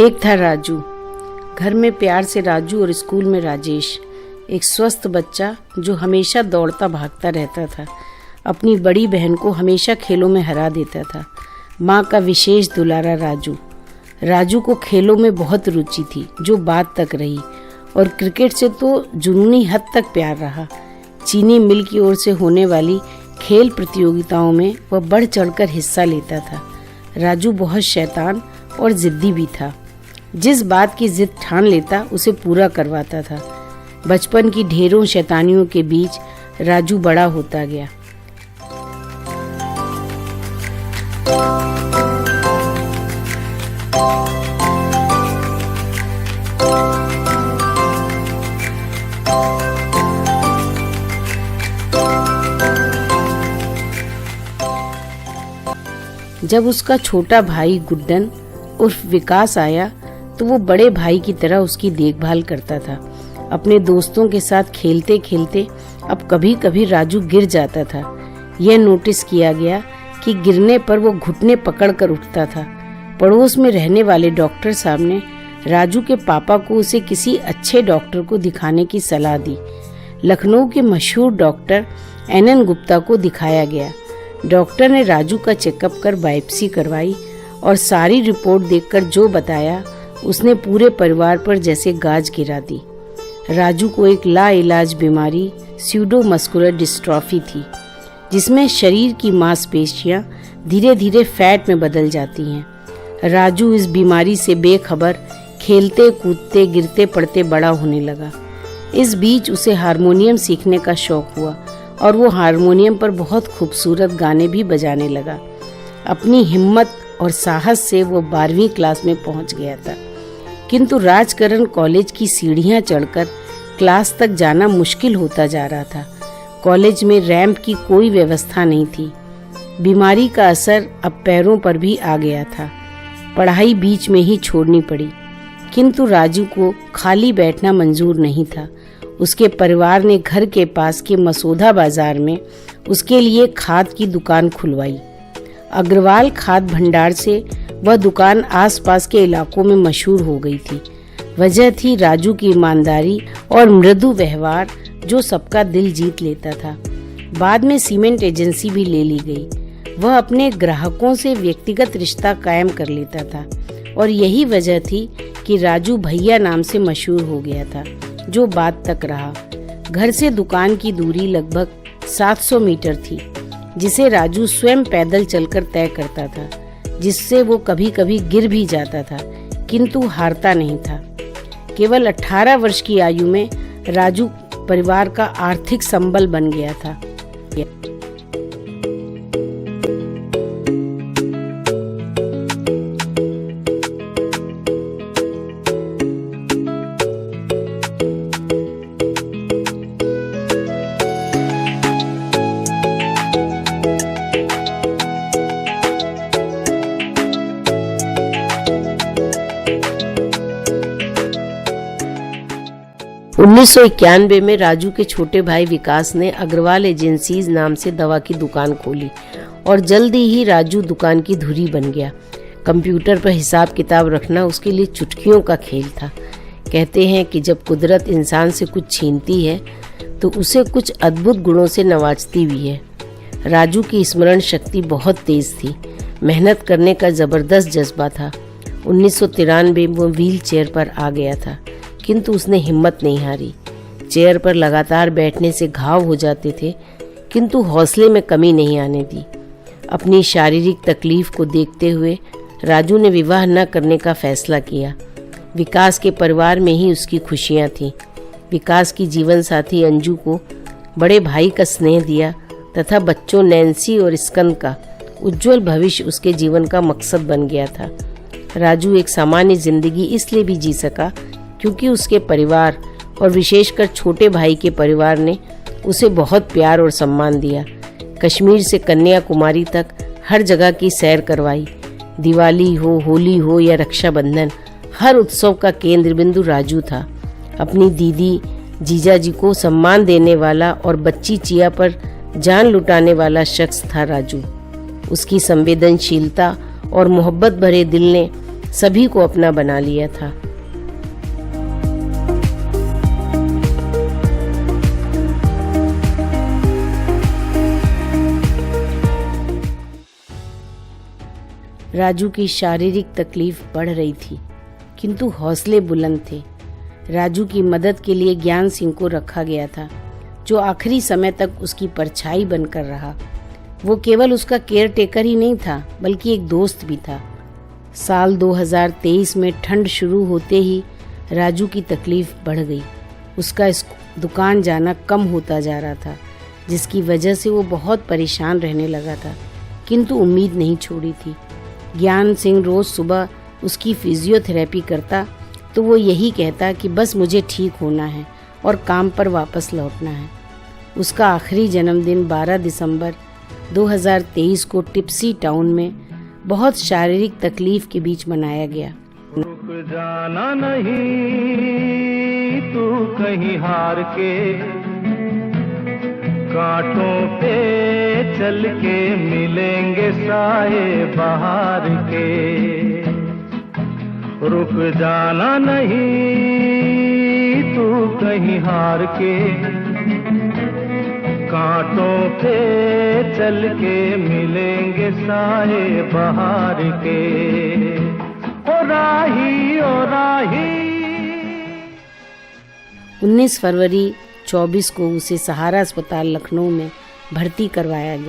एक था राजू। घर में प्यार से राजू और स्कूल में राजेश। एक स्वस्थ बच्चा जो हमेशा दौड़ता भागता रहता था। अपनी बड़ी बहन को हमेशा खेलों में हरा देता था। माँ का विशेष दुलारा राजू। राजू को खेलों में बहुत रुचि थी जो बात तक रही, और क्रिकेट से तो जुनूनी हद तक प्यार रहा। चीनी मिल की ओर से होने वाली खेल प्रतियोगिताओं में वह बढ़ चढ़कर हिस्सा लेता था। राजू बहुत शैतान और जिद्दी भी था। जिस बात की जिद ठान लेता उसे पूरा करवाता था। बचपन की ढेरों शैतानियों के बीच राजू बड़ा होता गया। जब उसका छोटा भाई गुड्डन उर्फ विकास आया तो वो बड़े भाई की तरह उसकी देखभाल करता था। अपने दोस्तों के साथ खेलते खेलते अब कभी कभी राजू गिर जाता था। यह नोटिस किया गया कि गिरने पर वो घुटने पकड़कर उठता था। पड़ोस में रहने वाले डॉक्टर साहब ने राजू के पापा को उसे किसी अच्छे डॉक्टर को दिखाने की सलाह दी। लखनऊ के मशहूर डॉक्टर NN गुप्ता को दिखाया गया। डॉक्टर ने राजू का चेकअप कर बायोप्सी करवाई और सारी रिपोर्ट देखकर जो बताया उसने पूरे परिवार पर जैसे गाज गिरा दी। राजू को एक लाइलाज बीमारी स्यूडोमस्कुलर डिस्ट्रॉफी थी, जिसमें शरीर की मांसपेशियां धीरे धीरे फैट में बदल जाती हैं। राजू इस बीमारी से बेखबर खेलते कूदते गिरते पड़ते बड़ा होने लगा। इस बीच उसे हारमोनियम सीखने का शौक हुआ और वो हारमोनियम पर बहुत खूबसूरत गाने भी बजाने लगा। अपनी हिम्मत और साहस से वो 12वीं क्लास में पहुंच गया था, किंतु राजकरण कॉलेज की सीढ़ियां चढ़कर क्लास तक जाना मुश्किल होता जा रहा था। कॉलेज में रैंप की कोई व्यवस्था नहीं थी। बीमारी का असर अब पैरों पर भी आ गया था। पढ़ाई बीच में ही छोड़नी पड़ी, किंतु राजू को खाली बैठना मंजूर नहीं था। उसके परिवार ने घर के पास के मसौदा बाजार में उसके लिए खाद की दुकान खुलवाई। अग्रवाल खाद भंडार से वह दुकान आसपास के इलाकों में मशहूर हो गई थी। वजह थी राजू की ईमानदारी और मृदु व्यवहार जो सबका दिल जीत लेता था। बाद में सीमेंट एजेंसी भी ले ली गई। वह अपने ग्राहकों से व्यक्तिगत रिश्ता कायम कर लेता था, और यही वजह थी कि राजू भैया नाम से मशहूर हो गया था, जो बात तक रहा। घर से दुकान की दूरी लगभग 700 मीटर थी, जिसे राजू स्वयं पैदल चलकर तय करता था, जिससे वो कभी कभी गिर भी जाता था, किंतु हारता नहीं था। केवल 18 वर्ष की आयु में राजू परिवार का आर्थिक संबल बन गया था। 1991 में राजू के छोटे भाई विकास ने अग्रवाल एजेंसीज नाम से दवा की दुकान खोली, और जल्दी ही राजू दुकान की धुरी बन गया। कंप्यूटर पर हिसाब किताब रखना उसके लिए चुटकियों का खेल था। कहते हैं कि जब कुदरत इंसान से कुछ छीनती है तो उसे कुछ अद्भुत गुणों से नवाजती भी है। राजू की स्मरण शक्ति बहुत तेज थी। मेहनत करने का जबरदस्त जज्बा था। 1993 में वो व्हील चेयर पर आ गया था, किंतु उसने हिम्मत नहीं हारी। चेयर पर लगातार बैठने से घाव हो जाते थे, किंतु हौसले में कमी नहीं आने दी। अपनी शारीरिक तकलीफ को देखते हुए राजू ने विवाह न करने का फैसला किया। विकास के परिवार में ही उसकी खुशियां थीं। विकास की जीवन साथी अंजू को बड़े भाई का स्नेह दिया तथा बच्चों नैन्सी और स्कंद का उज्जवल भविष्य उसके जीवन का मकसद बन गया था। राजू एक सामान्य जिंदगी इसलिए भी जी सका क्योंकि उसके परिवार और विशेषकर छोटे भाई के परिवार ने उसे बहुत प्यार और सम्मान दिया। कश्मीर से कन्याकुमारी तक हर जगह की सैर करवाई। दिवाली हो, होली हो या रक्षाबंधन, हर उत्सव का केंद्र बिंदु राजू था। अपनी दीदी जीजाजी को सम्मान देने वाला और बच्ची चिया पर जान लुटाने वाला शख्स था राजू। उसकी संवेदनशीलता और मोहब्बत भरे दिल ने सभी को अपना बना लिया था। राजू की शारीरिक तकलीफ बढ़ रही थी, किंतु हौसले बुलंद थे। राजू की मदद के लिए ज्ञान सिंह को रखा गया था, जो आखिरी समय तक उसकी परछाई बनकर रहा। वो केवल उसका केयर टेकर ही नहीं था, बल्कि एक दोस्त भी था। साल 2023 में ठंड शुरू होते ही राजू की तकलीफ बढ़ गई। उसका दुकान जाना कम होता जा रहा था, जिसकी वजह से वो बहुत परेशान रहने लगा था, किंतु उम्मीद नहीं छोड़ी थी। ज्ञान सिंह रोज सुबह उसकी फिजियोथेरेपी करता तो वो यही कहता कि बस मुझे ठीक होना है और काम पर वापस लौटना है। उसका आखिरी जन्मदिन 12 दिसंबर 2023 को टिप्सी टाउन में बहुत शारीरिक तकलीफ के बीच मनाया गया। रुक जाना नहीं तू कहीं हार के, कांटों पे चल के मिलेंगे साए बहार के। रुक जाना नहीं तू कहीं हार के, कांटों पे चल के मिलेंगे साए बहार के। ओ राही 19 फरवरी 24 को उसे सहारा अस्पताल लखनऊ में भर्ती करवाया गया।